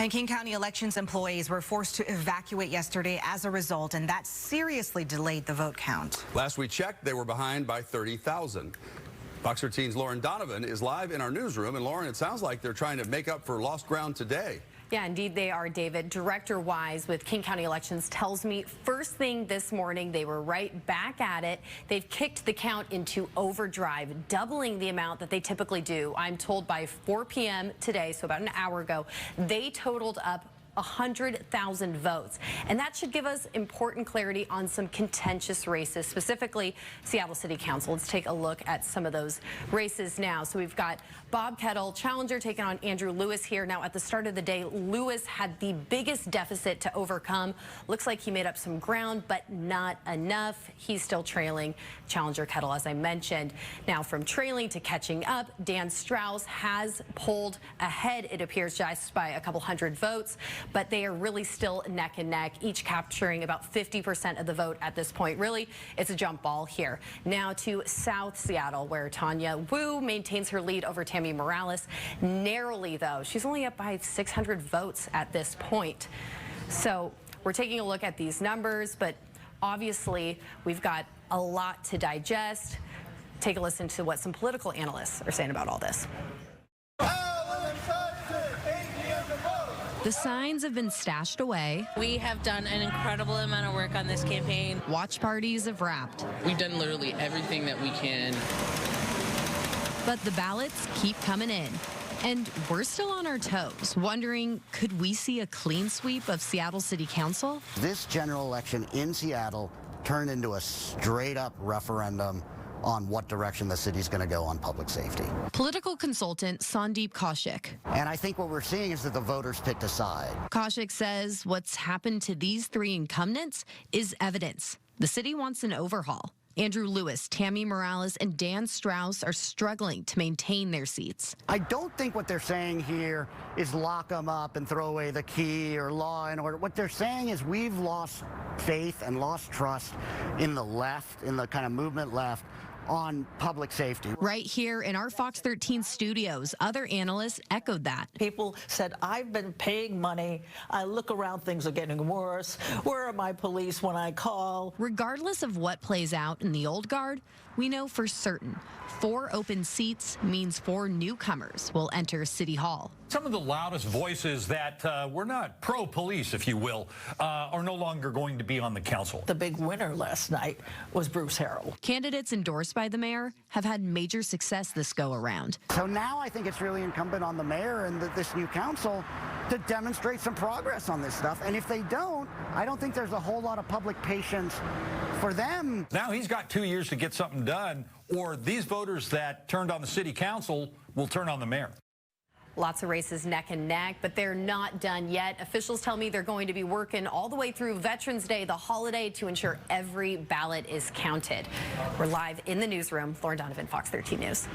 And King County elections employees were forced to evacuate yesterday as a result, and that seriously delayed the vote count. Last we checked, they were behind by 30,000. Fox 13's Lauren Donovan is live in our newsroom. And Lauren, it sounds like they're trying to make up for lost ground today. Yeah, indeed they are, David. Director Wise with King County Elections tells me first thing this morning they were right back at it. They've kicked the count into overdrive, doubling the amount that they typically do. I'm told by 4 p.m. today, so about an hour ago, they totaled up 100,000 votes. And that should give us important clarity on some contentious races, specifically Seattle City Council. Let's take a look at some of those races now. So we've got Bob Kettle, challenger, taking on Andrew Lewis here. Now, at the start of the day, Lewis had the biggest deficit to overcome. Looks like he made up some ground, but not enough. He's still trailing challenger Kettle, as I mentioned. Now, from trailing to catching up, Dan Strauss has pulled ahead, it appears, just by a couple hundred votes. But they are really still neck and neck, each capturing about 50% of the vote at this point. Really, it's a jump ball here. Now to South Seattle, where Tanya Wu maintains her lead over Tammy Morales. Narrowly, though, she's only up by 600 votes at this point. So we're taking a look at these numbers, but obviously we've got a lot to digest. Take a listen to what some political analysts are saying about all this. The signs have been stashed away. We have done an incredible amount of work on this campaign. Watch parties have wrapped. We've done literally everything that we can. But the ballots keep coming in. And we're still on our toes, wondering, could we see a clean sweep of Seattle City Council? This general election in Seattle turned into a straight-up referendum on what direction the city's going to go on public safety. Political consultant Sandeep Kaushik. And I think what we're seeing is that the voters picked a side. Kaushik says what's happened to these three incumbents is evidence. The city wants an overhaul. Andrew Lewis, Tammy Morales, and Dan Strauss are struggling to maintain their seats. I don't think what they're saying here is lock them up and throw away the key or law and order. What they're saying is we've lost faith and lost trust in the left, in the kind of movement left, on public safety. Right here in our Fox 13 studios, other analysts echoed that. People said, I've been paying money. I look around, things are getting worse. Where are my police when I call? Regardless of what plays out in the old guard, we know for certain 4 open seats means 4 newcomers will enter City Hall. Some of the loudest voices that were not pro-police, if you will, are no longer going to be on the council. The big winner last night was Bruce Harrell. Candidates endorsed by the mayor have had major success this go-around. So now I think it's really incumbent on the mayor and this new council to demonstrate some progress on this stuff. And if they don't, I don't think there's a whole lot of public patience for them. Now he's got 2 years to get something done, or these voters that turned on the city council will turn on the mayor. Lots of races neck and neck, but they're not done yet. Officials tell me they're going to be working all the way through Veterans Day, the holiday, to ensure every ballot is counted. We're live in the newsroom. Lauren Donovan, Fox 13 News.